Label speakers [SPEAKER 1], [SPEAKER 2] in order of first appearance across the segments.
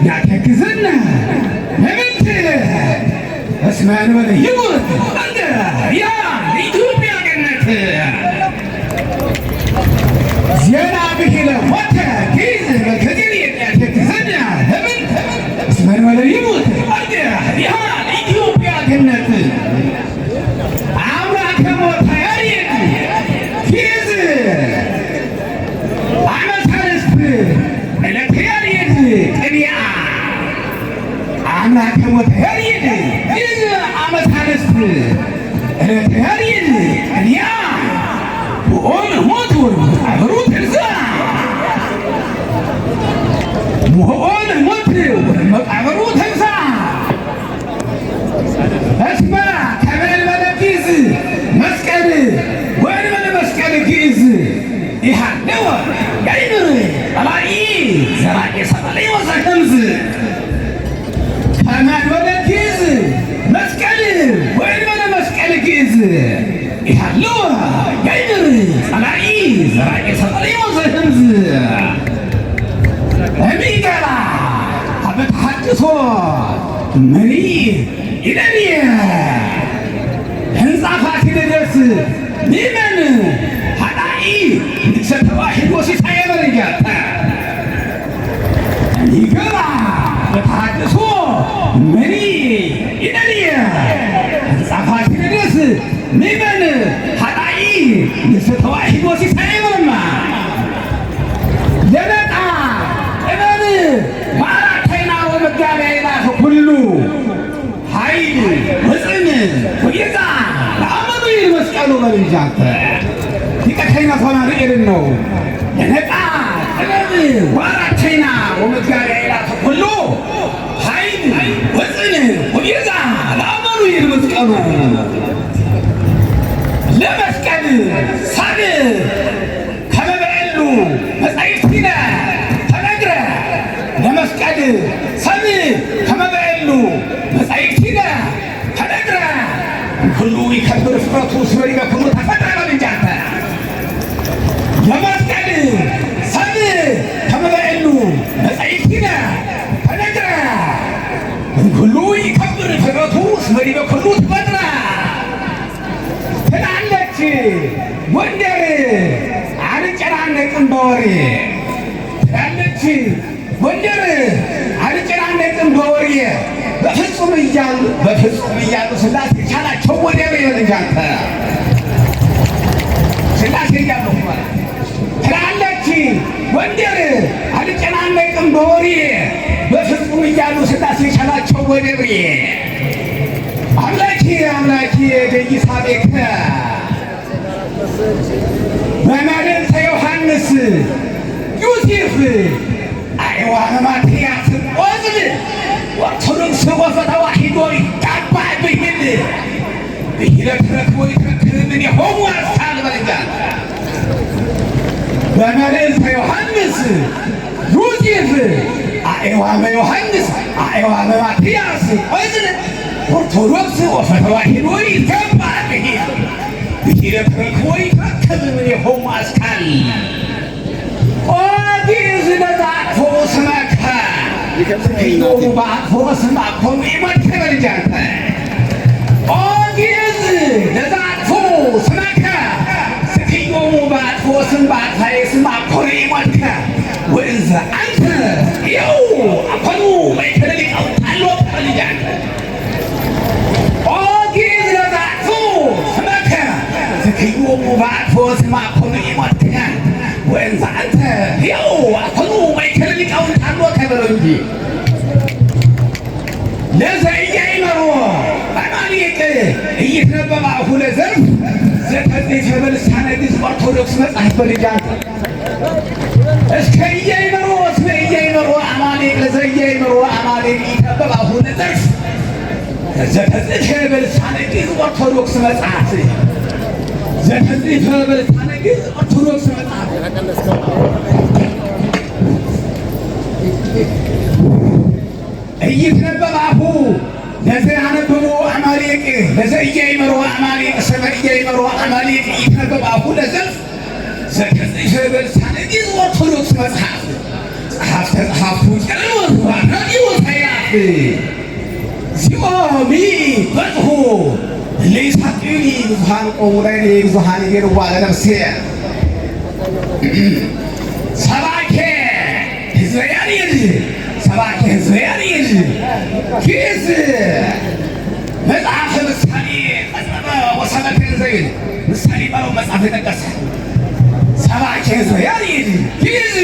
[SPEAKER 1] ያተክዝና ለምንት እስማን ወደ ይሙት እንደ ያ ኢትዮጵያ ገነት ዜና ብሂለ ሞተ ጊዝ በከዚን ያተክዝና ለምንት እስማን ወደ ይሙት እንደ ያ ኢትዮጵያ ገነት አምላከ ሞተ ያሪት ጊዝ አመታርስት አምላከ ሞተ ያሪድ ይዝ ዓመት አንስት እለት ያሪድ እንያ ወኦን ሞት ወመቃብሩ ትንሣ ወኦን ሞት ወመቃብሩ ትንሣ እስመ ከመልበለ ጊዝ መስቀል ወእንበለ መስቀል ጊዝ ይሃለወ ያይምር ጠላኢ ዘራቂ ሰቀለ ወዘከምዝ ከመልበለ ጊዝ መስቀል ወእንበለ መስቀል ጊዝ ይሃለወ ያይምር ጠላኢ ዘራቂ ሰቀለ ወዘከምዝ እሚገራ አበተሐድሶ መሪ ይደልየ ህንፃ ፋሲለደስ ሊመን ሀዳኢ ሰተዋሂዶ ሲሳየ በልጃታ ይገባ በተሐድሶ መሪ ይደልየ ህንፃ ፋሲለደስ ሊመን ሀዳኢ ሰተዋሂዶ ሲሳየ በልማ ለበጣ እመን ማራተይና ወመጋቢያ ይላፍ ሁሉ ኃይል ወፅን ወጌታ ለአመኑ ይመስቀሉ በልጃተ ሊቀተይና ሆናር ኤልን ነው የነጣ ጥበብ ዋራተይና ወመጋቢያ ይላፍ ሁሉ ኃይል ወፅን ወጌታ ለአመኑ ይመስቀሉ ለመስቀል ሳብ ከመበሉ መጻሕፍቲነ ተነግረ ለመስቀል ሰብ ከመበሉ መጻሕፍቲነ ተነግረ ሁሉ ይከብር ፍረቱ ስበሪ በኩሉ ተፈጥረ በልጃተ ለመስቀል ሰብ ከመበሉ መጻሕፍቲነ ተነግረ ሁሉ ይከብር ፍረቱ ስበሪ በኩሉ ተፈጥረ ትላለች ጎንደር አልጨናነቅም በወሬ ትላለች ጎንደር አልጨናነቅም በወሬ በፍጹም እያሉ ሥላሴ ቻላቸው ወደ በልጃተ ሥላሴ እያሉ ትላለች ጎንደር አልጨናነቅም በወሬ በፍጹም እያሉ ሥላሴ ቻላቸው ወደ ብሬ አምላኬ ደይሳቤከ በመልዕልተ ዮሐንስ ዮሴፍ አይዋነ ማትያስ ወዝል ኦርቶዶክስ ወተዋሕዶ ይጋባ ብሂል ብሂለ ትረክቦ ይትረክብ ምን የሆሙ አርሳል በልጃት በመልዕልተ ዮሐንስ ዮሴፍ አይዋነ ዮሐንስ አይዋነ ማትያስ ወዝል ኦርቶዶክስ ወተዋሕዶ ይጋባ ብሂል ብሂለ ትረክቦ ይትረክብ ምን የሆሙ አስካል ጊዝ ለዛቅፎ ስመከ ትክዮሙ በአቅፎ ስማኮኑ ይመከ በልጃተ ጊዝ ለዛቅፎ ስመከ ትክዮሙ በአቅፎ ስምባታይ ስማኮኑ ይመከ ወእንዘ አንተ ይው አኮኑ ማእከለ ሊቃውንት አሎት በልጃተ ጊዝ ለዛቅፎ ስመከ ትክዮሙ በአቅፎ ስማኮኑ ይመከ ወእንዘ አንተ ይው አኮኑ ማእከለ ሊቃውንት አሎት በለው እንጂ ለዘኢያእመሮ አማሊቅ ኢይትነበብ አፉ ለዘርፍ ዘተጽሕፈ በልሳነ ግዕዝ ኦርቶዶክስ መጽሐፍ በልጃተ እስከ ኢያእመሮ አማሊቅ ለዘኢያእመሮ አማሊቅ ኢይትነበብ አፉ ለዘርፍ ዘተጽሕፈ በልሳነ ግዕዝ ኦርቶዶክስ መጽሐፍ ዘተጽሕፈ በልሳነ ግዕዝ ኦርቶዶክስ መጽሐፍ ኢይትነበብ አፉ ለዘያነብቦ አማሊቅ ለዘኢያእመሮ አማሊቅ ሰመ ኢያእመሮ አማሊቅ ኢይትነበብ አፉ ለዘርፍ ዘተጽሕፈ በልሳነ ግዕዝ ኦርቶዶክስ መጽሐፍ መጽሐፍ ተጽሐፍቱ ጨርሞት ዋናዲዮ ታይራት ሲኦሚ በጽሑ ለይሳቅኒ ብዙሃን ቆሙ ላይ ብዙሃን ይገርዋ ለነፍሴ ሰባኬ ህዝበያን ይል ሰባኬ ህዝበያን ይል ኪስ መጽሐፍ ምሳሌ ቀጸበ ወሰበከን ዘይል ምሳሌ ባለው መጽሐፍ የጠቀሰ ሰባኬ ህዝበያን ይል ኪስ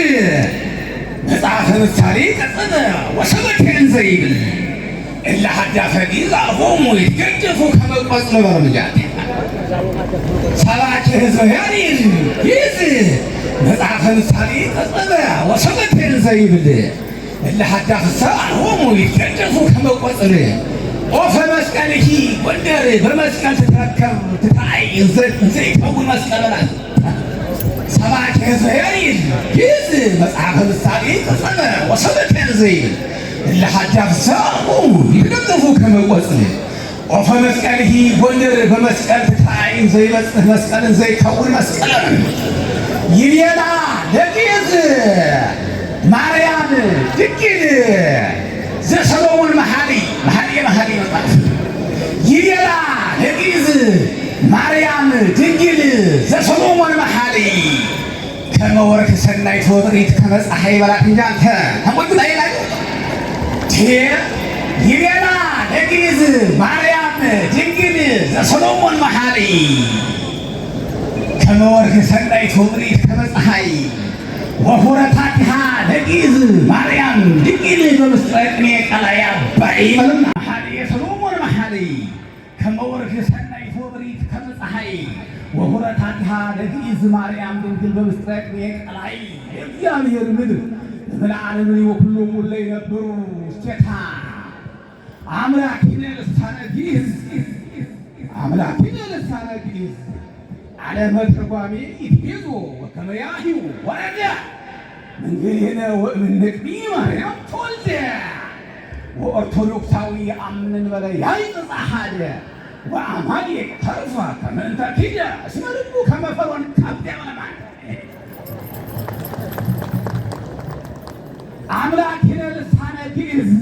[SPEAKER 1] መጽሐፍ ምሳሌ ቀጸበ ወሰበከን ዘይል إلا حد فقير أقوم ويتكتف كما قصر برمجات صلاة هزياني يزي مزعف الصالي قصبا وصلت الزيب إلا حد أقوم ويتكتف كما قصر وفي مسكنه والدار بمسكن تتركب تتعين زي كون مسكن صلاة هزياني يزي مزعف الصالي قصبا وصلت الزيب اللي حجاب ساقو يقدفوا كما وصل وفي مسكنه بندر بمسكن تتعين زي مسكن زي كون مسكن يلينا لقيت مريم تكيد زي سلوم المحالي محالي مطلع يلينا لقيت مريم تكيد زي سلوم المحالي كما ورك سناي فوضريت كما صحي بلا انجانتا هم قلت لا يلا ይቤና ለግዕዝ ማርያም ድንግል ዘሰሎሞን መሐሪ ከመ ወርኅ ሰናይት ወምሪት ከመ ፀሐይ ወሁረታቲሃ ለግዕዝ ማርያም ድንግል በምስጢረ ቅኔ ቀላያ ባይመልም መሐሪ የሰሎሞን መሐሪ ከመ ወርኅ ሰናይት ወምሪት ከመ ፀሐይ ወሁረታቲሃ ለግዕዝ ማርያም ድንግል በምስጢረ ቅኔ ቀላይ የእግዚአብሔር ምድር ለዓለም ወኩሎም ላይ ነበሩ ስቴታ አምላኪነ ልሳነ ግዕዝ ዓለመ ትርጓሜ ይትቤዞ ወከመ ያህዩ ወረደ መንገዴነ ወእምነቅቢ ማርያም ተወልደ ወኦርቶዶክሳዊ አምንን በላይ ያይጽሐደ ወአማሌቅ ተርፋ ከመ እንተ ኪደ እስመ ልቡ ከመ ፈርዖን ካብደ መለማን አምላኪነ ልሳነ ግዕዝ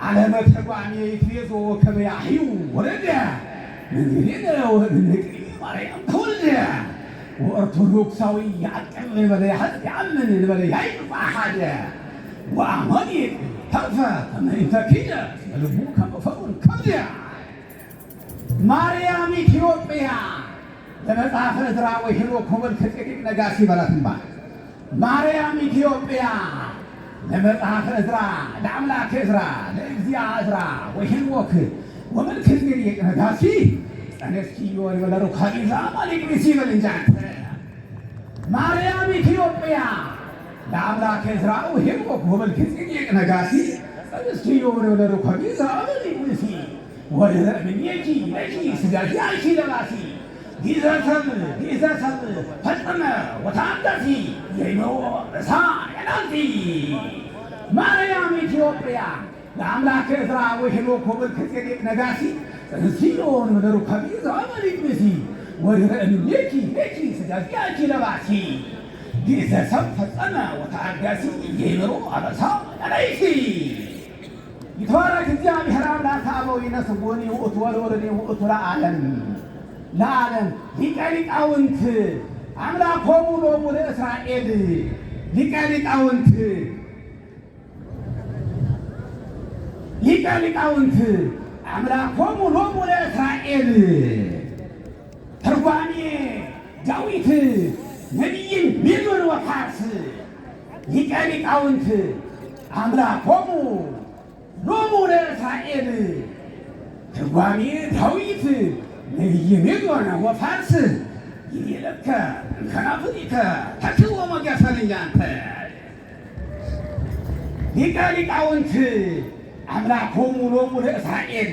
[SPEAKER 1] ዓለመ ትርጓሜ ይትቤዞ ወከመ ያህዩ ወረደ መንገዴነ ወእምነቅቢ ማርያም ተወልደ ወኦርቶዶክሳዊ ያዕቅብ በላይ ያምን በላይ ያይጽሐደ ወአማሌቅ ተርፈ ከመ እንተ ኪደ እስመ ልቡ ከመ ፈርዖን ካብደ ማርያም ኢትዮጵያ ለመጽሐፈ ዕዝራ ወሄኖክ ወመልከ ጼዴቅ ነጋሲ በላትማ ማርያም ኢትዮጵያ ለመጽሐፈ ዕዝራ ለአምላከ ዕዝራ ለእግዚአ ዕዝራ ወሄኖክ ወመልከ ጼዴቅ ነጋሲ ጸነስኪዮ ወለበለሩ ካሊዛ ማሊቅ ሲበል እንጂ ማርያም ኢትዮጵያ ለአምላከ ዕዝራ ወሄኖክ ወመልከ ጼዴቅ ነጋሲ ጸነስኪዮ ወለበለሩ ካሊዛ ማሊቅ ወለረምኔኪ ለኪ ስጋኪ አንቺ ለባሲ ጊዘሰብ ፈጽመ ወታደሲ ዘይኖ እሳ የናንቲ ማርያም ኢትዮጵያ ለአምላከ ዕዝራ ወሄኖክ ወመልከ ጼዴቅ ነጋሲ ጸንሲዮን ወደ ሩካቤ ዘአማሊቅ ብእሲ ወለረምኔኪ ለኪ ስጋኪ አንቺ ለባሲ ጊዘሰብ ፈጽመ ወታደሲ ዘይኖ እሳ የናንቲ ይትባረክ እግዚአብሔር አምላከ አበዊነ ስቡኒ ውእቱ ወልወልድ ውእቱ ለዓለም ሊቀ ሊቃውንት አምላኮሙ ሎሙ ለእስራኤል ሊቀ ሊቃውንት አምላኮሙ ሎሙ ለእስራኤል ትርጓሜ ዳዊት ነቢይን ሚሉን ወፋርስ ሊቀ ሊቃውንት አምላኮሙ ሎሙ ለእስራኤል ትርጓሜ ዳዊት ነቢይ ሚሉን ወፋርስ ይለከ ከናፍሪከ ተክቦ መገሰልኝ አንተ ሊቀ ሊቃውንት አምላኮሙ ሎሙ ለእስራኤል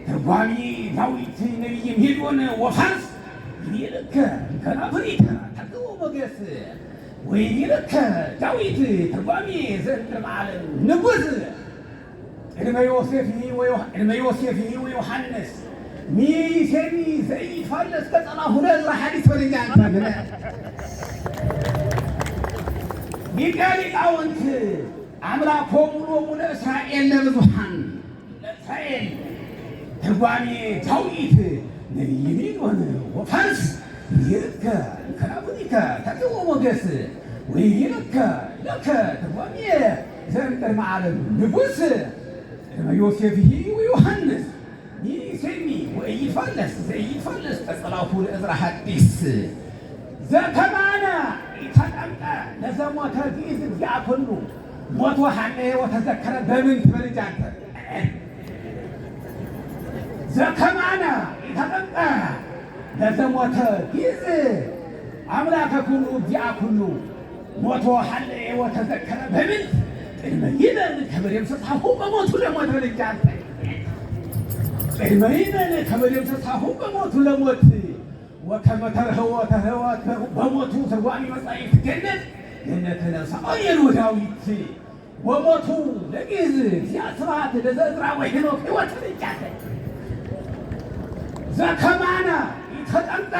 [SPEAKER 1] ትርጓሜ ዳዊት ነቢይ ሚሉን ወፋርስ ይለከ ከናፍሪከ ተክቦ መገስ ወይለከ ዳዊት ትርጓሜ ዘእንበለ ዓለም ንጉሥ ቅድመ ዮሴፍ ወዮሐንስ ሚሴኒ ዘይትፋለስ ከጸናሁ ለዕዝራ ሐዲስ በልኛ አንተ ሊቀ ሊቃውንት አምላኮሙ ሎሙ ለእስራኤል ለብዙኃን ለእስራኤል ትርጓሜ ዳዊት ነቢይሚን ወፋርስ ይርከ ከአቡኒከ ተቅቦ ሞገስ ወይርከ ለከ ትርጓሜ ዘእምቅድመ ዓለም ንጉሥ ቅድመ ዮሴፍ ወዮሐንስ ይሴሚ ወኢይትፋለስ ዘኢይትፋለስ ተጽላፉ ለዕዝራ ሐዲስ ዘከማነ ኢተጠምቀ ለዘሞተ ግእዝ ያኩሉ ሞቶ ሐነየ ወተዘከረ በምን ትበልጅ አንተ ዘከማነ ኢተጠምቀ ለዘሞተ ግእዝ አምላከ ኩሉ ያኩሉ ሞቶ ሐነየ ወተዘከረ በምን ቅድመ ይበል ከበደምሰሳሁ በሞቱ ለሞት በልጅ አንተ ቅድመ ይበል ከበደምሰሳሁ በሞቱ ለሞት ወከመ ተርኅወ በሞቱ ትርጓሜ መጻሕፍት ገነት ገነተ ነፍሰ አርየን ወዳዊት ወሞቱ ለግእዝ ስብሐት ለዘዕዝራ ወሄኖክ ሕይወት በልጅ ዘከማነ ኢተጠምቀ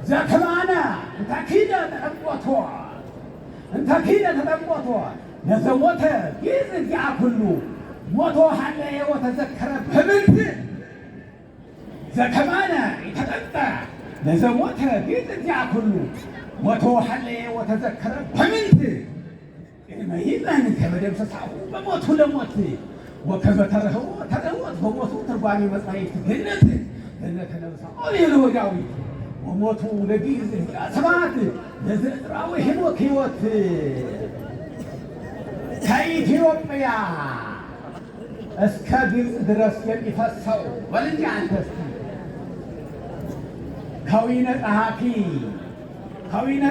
[SPEAKER 1] ዘከማነ እንተኪደ ተጠምቆቶ ለዘሞተ ግእዝ ያኩሉ ሞቶ ሐነየ ወተዘከረ በምንት ዘከማነ ኢተጠምቀ ለዘሞተ ግእዝ ያኩሉ ሞቶ ሐነየ ወተዘከረ በምንት ቅድመ ይመን ከመደምሰሳሁ በሞቱ ለሞት ወከመ ተርኅወ በሞቱ ትርጓሜ መጻሕፍት ገነት ገነተ ነፍሰ አርየን ወዳዊት ወሞቱ ለግእዝ ስብሐት ለዘዕዝራ ወሄኖክ ሕይወት ከኢትዮጵያ እስከ ግብፅ ድረስ የሚፈሰው በል እንጂ አንተ እስኪ ከዊነ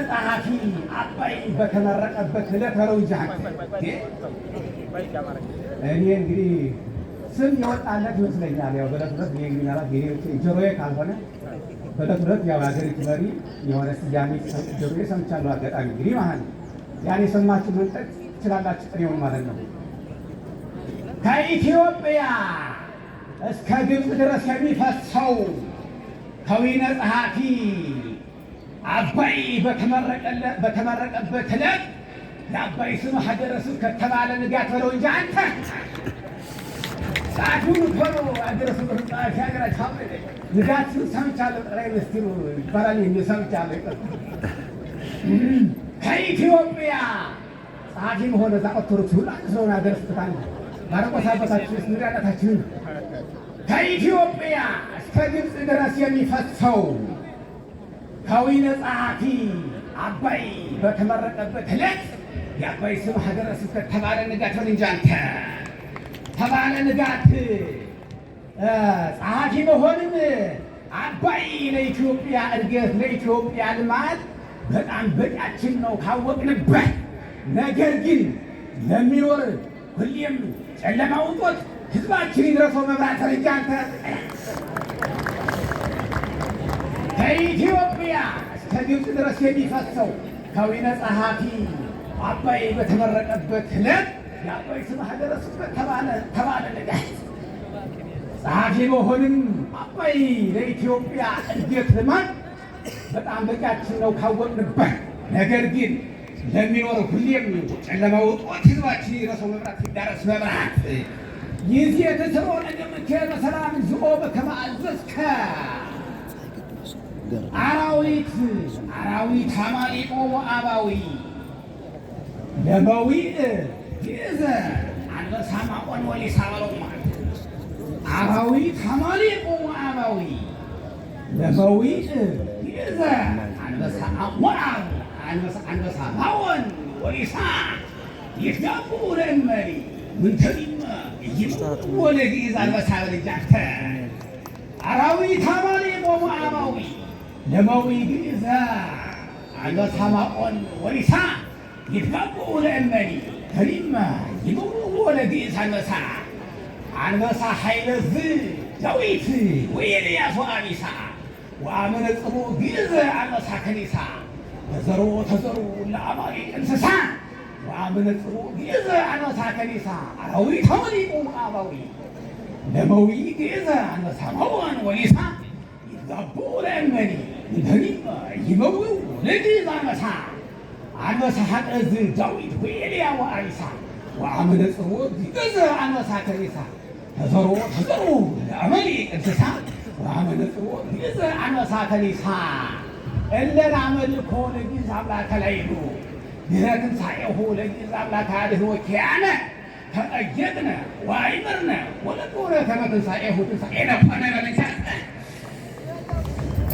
[SPEAKER 1] ጸሐፊ አባይ በተመረቀበት ዕለት በለው እንጂ እኔ እንግዲህ ስም የወጣለት ይመስለኛል። ያው በዕለት ዕለት የሚመራት ጆሮዬ ካልሆነ በዕለት ዕለት ያው የሀገሪቱ መሪ የሆነ ስያሜ ጆሮዬ ሰምቻለሁ። አጋጣሚ እንግዲህ ማለት ነው ያን የሰማችሁ መንጠቅ ትችላላችሁ ጥሬውን ማለት ነው። ከኢትዮጵያ እስከ ግብፅ ድረስ የሚፈሰው ከዊነ ጸሐፊ አባይ በተመረቀበት ዕለት የአባይ ስም ሀገረ ስብከት ተባለ። ንጋት በለው እንጂ አንተ ጸሐፊውን ቶሎ ሀገረ ስብከት ጸሐፊ ሀገራቸው ንጋት ሰምቻለሁ። ጠቅላይ ሚኒስትሩ ይባላል የሚል ሰምቻለሁ። ከኢትዮጵያ ጸሐፊም ሆነ እዛ ኦርቶዶክስ ሁሉ አንድ ስለሆነ ሀገረ ስብከት አንድ ማረቆስ አባታችን ስ ንዳዳታችን ከኢትዮጵያ እስከ ግብፅ ድረስ የሚፈሰው ከዊነ ጸሐፊ አባይ በተመረቀበት ዕለት የአባይ ስም ሀገረ ስብከት ተባለ። ንጋት በል እንጂ አንተ ተባለ ንጋት ጸሐፊ መሆንም አባይ ለኢትዮጵያ እድገት ለኢትዮጵያ ልማት በጣም በቂያችን ነው ካወቅንበት። ነገር ግን ለሚኖር ሁሌም ጨለማ ውጦት ህዝባችን ይድረሰው መብራት በል እንጂ አንተ ከኢትዮጵያ እስከ ግብፅ ድረስ የሚፈሰው ከዊነ ጸሐፊ አባይ በተመረቀበት ዕለት የአባይ ስም ሀገረ ስብከት ተባለ ንጋት ጸሐፊ መሆንም አባይ ለኢትዮጵያ እድገት ልማት በጣም በቂያችን ነው ካወቅንበት። ነገር ግን ለሚኖር ሁሌም ጨለማ ውጦት ህዝባችን ይድረሰው መብራት ይዳረስ መብራት ይህ የተሰሮነ ደምከ በሰላም ዝኦ በከመ አዘዝከ አራዊት አማሊቆ ወአባዊ ለበዊዕ ግእዘ አንበሳ ማቆን ወሊሳ በለው ማለት አራዊት አማሊቆ ወአባዊ ለበዊዕ ግእዘ አንበሳ ማቆን ወሊሳ ይትጋቡ ለእመሪ ምንተሪም ይምጡ ወለግእዝ አንበሳ በል እንጂ አንተ አራዊት አማሊቆ ወአባዊ ለበዊዕ ግእዘ አንበሳ ማቆን ወሊሳ ይትጋቡ ለእመሪ ተሪም ይምጡ ወለግእዝ አንበሳ ኃይለ ዳዊት ወኤልያስ ወአቢሳ ወአመነጽሩ ግእዘ አንበሳ ከኒሳ ተዘሩ ለአማሊቅ እንስሳ ወአመነጽሩ ግእዘ አንበሳ ከኒሳ አራዊት አማሊቆ ወአባዊ ለበዊዕ ግእዘ አንበሳ ማቆን ወሊሳ ይትጋቡ ለእመሪ እንተሪም ይምጡ ለግእዝ አንበሳ አንበሳ ሐቀዝ ዳዊት ወኤልያ ወአሪሳ ወአመነጽሮ ይገዘ አንበሳ ከሪሳ ተዘሮ ለአመሌቅ እንስሳ ወአመነጽሮ ይገዘ አንበሳ ከሪሳ እለን አመልኮ ለጊዝ አምላከ ላይሉ ድኅረ ትንሣኤሁ ለጊዝ አምላከ አድኅኖ ኪያነ ተጠየቅነ ወአይመርነ ወለጦረ ከመ ትንሣኤሁ ትንሣኤነ ኮነ በለቻት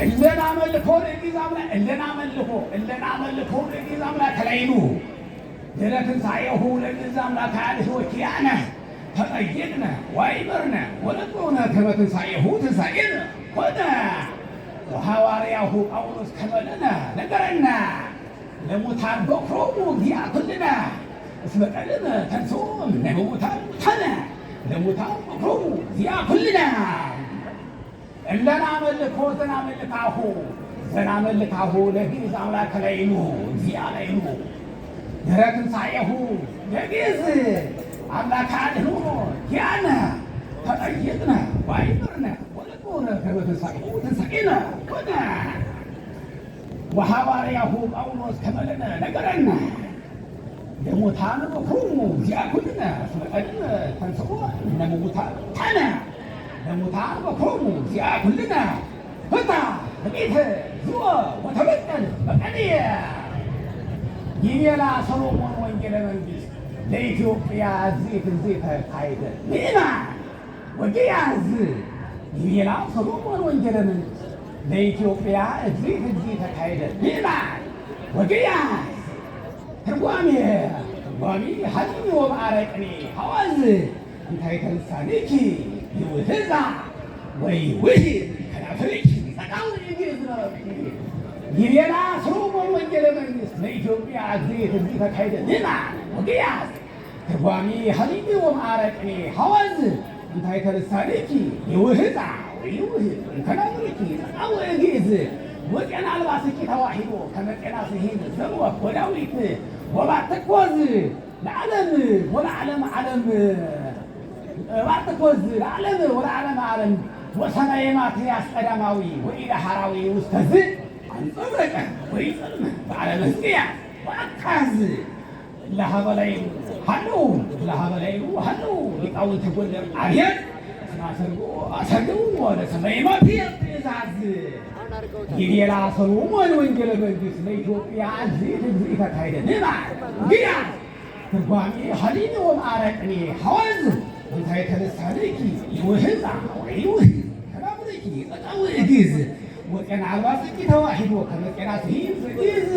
[SPEAKER 1] እለን አመልኮ ለጊዝ አምላከ ላይሉ ድኅረ ትንሣኤሁ ለጊዝ አምላከ አድኅኖ ኪያነ ተጠየቅነ ወአይመርነ ወለጦረ ከመ ትንሣኤሁ ትንሣኤነ ኮነ ወሐዋርያሁ ጳውሎስ ከመለነ ነገረነ ለሙታን በኵሮሙ ዚአ ኩልነ እስመ ቀልነ ተንሥኡ እምነ ሙታን ሙታነ ለሙታን በኵሮሙ ዚአ ኩልነ እለናመልኮ ዘናመልካሁ ለግእዝ አምላከ ላይኑ ዚአ ላይኑ ድኅረ ትንሣኤሁ ለግእዝ አምላከ አድኅኖ ኪያነ ተጠየቅነ ወአይመርነ ወለጦረ ከመ ትንሣኤሁ ትንሣኤነ ኮነ ወሐዋርያሁ ጳውሎስ ከመለነ ነገረነ ለሙታን በኵሮሙ ዚአ ኩልነ እስመ ቀልነ ተንሥኡ እምነ ሙታን ሙታነ ለሙታን በኵሮሙ ዚአ ኩልነ ፍታ በቤተ ዝወ ወተበቀል በቀልየ ይቤላ ሰሎሞን ወንጌለ መንግሥት ለኢትዮጵያ ተካሄደ ምእማን ወግያዝ ይቤላ ሰሎሞን ወንጌለ መንግሥት ለኢትዮጵያ ተካሄደ ምእማን ወግያዝ ትርጓሜ ሐሊም ወማዕረቅኔ ሐዋዝ እንታይተ ልሳንኪ ይውህዛ ወይውህብ ከናፍርኪ ጸቃው ይግዝ ይቤላ ሰሎሞን ወንጌለ መንግሥት ለኢትዮጵያ ተካሄደ ምእማን ወግያዝ ትርጓሜ ሐሊም ወማዕረቅኔ ሐዋዝ እንታይተ ልሳንኪ ይውህዛ ወይውህብ ከናፍርኪ ጸቃው ይግዝ ወጤና አልባስኪ ተዋሂዶ ከመ ጤና ስሂን ዘወፍ ወዳዊት ወባትኮዝ ለዓለም ወለዓለም ዓለም ባትኮዝ ለዓለም ወለዓለም ዓለም ወሰማየ ማትያስ ቀዳማዊ ወኢዳሃራዊ ውስተ ዝ አንጸብረቀ ወይጸልመ በዓለመ ሕዝቅያስ ወአካዝ ለሀበላይሉ ሀለው ሊቃውንተ ጎንደር አብያን አሰርገው ለሰማየ ማትያስ ትእዛዝ ይቤላ ሰሎሞን ወንጌለ መንግሥት ለኢትዮጵያ ተካሄደ ምእማን ወግያዝ ትርጓሜ ሐሊም ወማዕረቅኔ ሐዋዝ እንታይተ ልሳንኪ ይውህዛ ወይውህብ ከናፍርኪ ጸቃው ይግዝ ወጤና አልባስኪ ተዋሂዶ ከመ ጤና ስሂን ትግዝ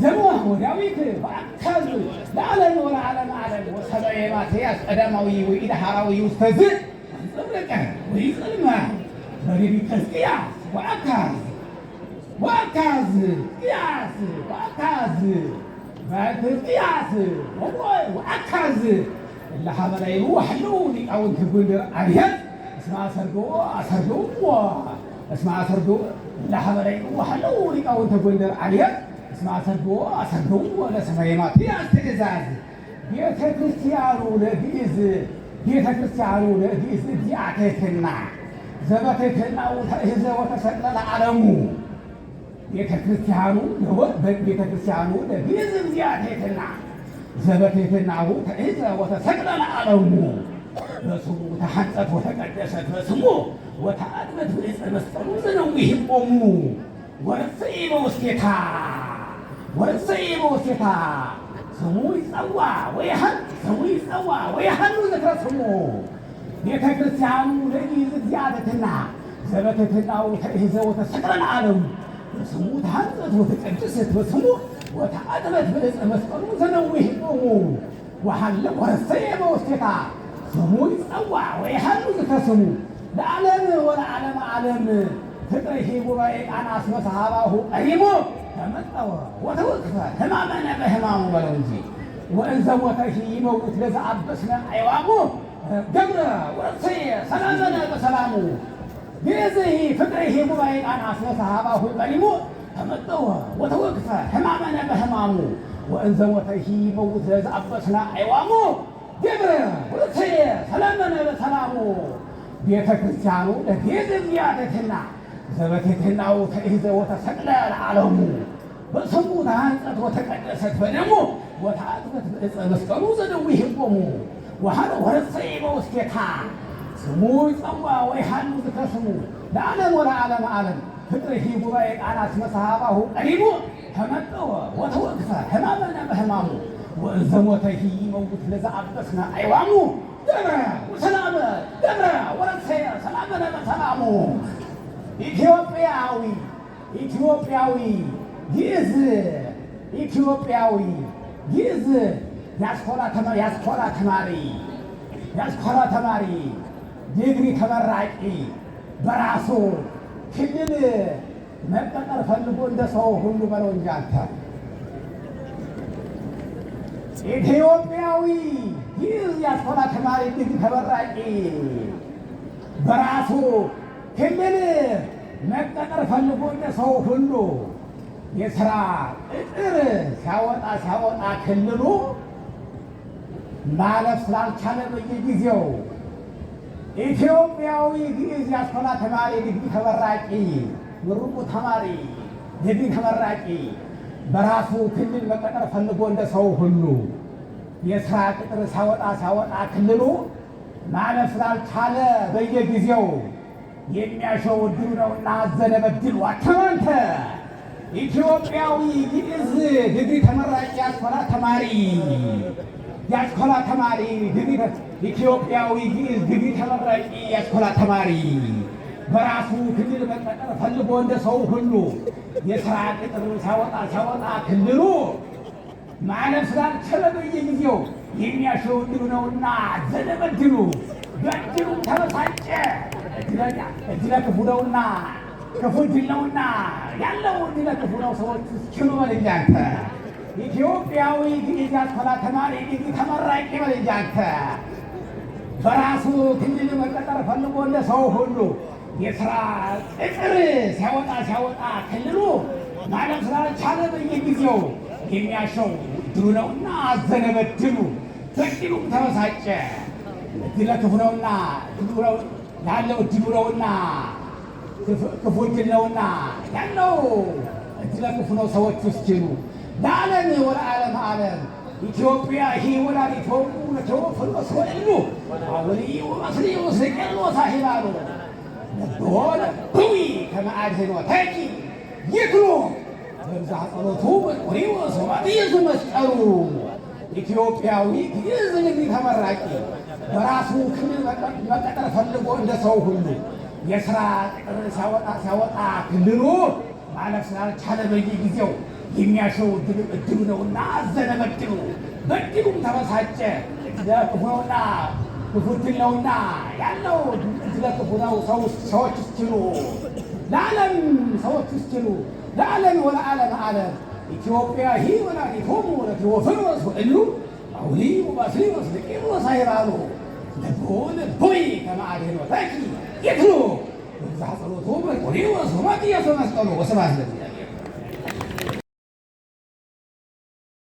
[SPEAKER 1] ዘወፍ ወዳዊት ወአካዝ ለዓለም ወለዓለም ዓለም ወሰማየ ማትያስ ቀዳማዊ ወኢዳሃራዊ ውስተ ዝ አንጸብረቀ ወይጸልመ በሌሊተ ሕዝቅያስ ወአካዝ ወአካዝ ለሀበላይሉ ሐለው ሊቃውንተ ጎንደር አብያን እስመ አሰርገው ለሀበላይሉ ሐለው ሊቃውንተ ጎንደር አብያን እስመ አሰርገው ለሰማየ ማትያስ ትእዛዝ ቤተ ክርስቲያኑ ለግእዝ እዚአ ትሕትና ዘበትሕትናው ተእህዘ ወተሰቅለ ለዓለሙ ቤተ ክርስቲያኑ ለግእዝ እዚአ ትሕትና ዘበትሕትናሁ ተእህዘ ወተሰቅለ ለዓለሙ በስሙ ተሐንጸት ወተቀደሰት በስሙ ወተአድመት ብዕፀ መስቀሉ ዘነዊህቦሙ ወርሰኢ በውስቴታ ስሙ ይጸዋ ወይሃሉ ዝክረ ስሙ ቤተ ክርስቲያኑ ለግእዝ እዚአ ትሕትና ዘበትሕትናው ተእህዘ ወተሰቅለ ለዓለሙ በስሙ ተሐንጸት ወተቀደሰት በስሙ ወተአድመት ብዕፀ መስቀሉ ዘነዊህቦሙ ወርሰኢ በውስቴታ ስሙ ይጸዋ ወይሃሉ ዝክረ ስሙ ለዓለም ወለዓለመ ዓለም ፍቅርሂ ጉባኤ ቃና እስመ ሰሃባሁ ቀሪሞ ተመጠወ ወተወክፈ ሕማመነ በሕማሙ በለው እንጂ ወእንዘ ሞተሂ ይመውት ለዘአበስነ አይዋሙ ገብረ ወርሰየ ሰላመነ በሰላሙ ግእዝሂ ፍቅርሂ ጉባኤ ቃና እስመ ሰሃባሁ ቀሪሞ ተመጠወ ወተወክፈ ሕማመነ በሕማሙ ወእንዘ ሞተሂ ይመውት ለዘአበስነ አይዋሙ ገብረ ወርሰየ ሰላመነ በሰላሙ ቤተ ክርስቲያኑ ለግእዝ እዚአ ትሕትና ዘበትሕትናው ተእህዘ ወተሰቅለ ለዓለሙ በስሙ ተሐንጸት ወተቀደሰት በደሙ ወተአጥበት በዕፀ መስቀሉ ዘደዊህቦሙ ወረሰይ በውስቴታ ስሙ ይጸዋ ወይሃሉ ዝከ ስሙ ለዓለም ወለዓለመ ዓለም ፍቅርሂ ጉባኤ ቃናት መሳሃባሁ ቀሪቡ ተመጠወ ወተወግፈ ሕማመነ በሕማሙ ወእንዘ ሞተሂ ይመውት ለዘአበስነ አይዋሙ ደብረ ወሰላመ ደብረ ወረሰየ ሰላመነ በሰላሙ ኢትዮጵያዊ ግዕዝ ኢትዮጵያዊ ግዕዝ ያስኮላ ተማሪ ዲግሪ ተመራቂ በራሱ ክልል መቀጠር ፈልጎ እንደ ሰው ሁሉ በለው እንጂ አንተ ኢትዮጵያዊ ግዕዝ ያስኮላ ተማሪ ዲግሪ ተመራቂ በራሱ ክልል መቀጠር ፈልጎ እንደ ሰው ሁሉ የሥራ ቅጥር ሲያወጣ ክልሉ ማለፍ ስላልቻለ በየጊዜው ኢትዮጵያዊ ግዕዝ ያስኮላ ተማሪ ዲግሪ ተመራቂ ምሩቁ ተማሪ ዲግሪ ተመራቂ በራሱ ክልል መቀጠር ፈልጎ እንደ ሰው ሁሉ የሥራ ቅጥር ሲያወጣ ክልሉ ማለፍ ስላልቻለ በየጊዜው የሚያሸው ዕድሉ ነውና አዘነ በድሉ አተማንተ ኢትዮጵያዊ ግዕዝ ዲግሪ ተመራቂ ያስኮላ ተማሪ ኢትዮጵያዊ ግዕዝ ዲግሪ ተመራቂ ያስኮላ ተማሪ በራሱ ክልል መቀጠር ፈልጎ እንደ ሰው ሁሉ የሥራ ቅጥር ሲያወጣ ክልሉ ማለፍ ስላልቻለ በየጊዜው የሚያሸው ዕድሉ ነውና አዘነ በድሉ ተበሳጨ። እድለ ክፉ ነውና ክፉ እድል ነውና ያለው እድለ ክፉ ነው። ሰዎች ችሉ በል እንጂ አንተ ኢትዮጵያዊ ግዕዝ ያስኮላ ተማሪ ዲግሪ ተመራቂ በል እንጂ አንተ በራሱ ክልል መቀጠር ፈልጎ እንደ ሰው ሁሉ የሥራ ቅጥር ሲያወጣ ክልሉ ማለፍ ስላልቻለ በየጊዜው የሚያሸው ዕድሉ ነውና አዘነ በድሉ ተበሳጨ። እድለ ክፉ ነውና ያለው ዕድሉ ነውና ክፉ ዕድል ነውና ያለው ዕድለ ክፉ ነው። ሰዎች ውስጥ ይሉ ለዓለም ወለዓለመ ዓለም ኢትዮጵያ ሂ ወላዲቶሙ ለተወፍሮስ ወእሉ አውልይ ወመስልይ ወስቀል ወሳሂባሉ ለቦለ ቡይ ከመአድህኖ ተቂ ይክሉ በብዛ ጸሎቱ ወሪ ወሰማት መስቀሉ ኢትዮጵያዊ ግዕዝ ዲግሪ ተመራቂ በራሱ ክልል መቀጠር ፈልጎ እንደ ሰው ሁሉ የሥራ ቅጥር ሲያወጣ ክልሉ ማለፍ ስላልቻለ በየጊዜው የሚያሸው ዕድሉ ነውና አዘነ በድሉም ተበሳጨ። ዕድለ ክፉ ነውና ክፉ ዕድል ነውና ያለው ዕድለ ክፉ ነው። ሰዎች እስኪሉ ለዓለም ሰዎች እስኪሉ ለዓለም ወለዓለመ ዓለም ኢትዮጵያ ሂ ወላዲቶሙ ለተወፍሮስ ወእሉ አውልይ ወመስልይ ወስቀል ወሳሂባሉ ለቦለ ቡይ ከመአድህኖ ተቂ ይክሉ በብዛ ጸሎቱ ወሪ ወሰማት መስቀሉ ወስብሐት ለእግዚአብሔር።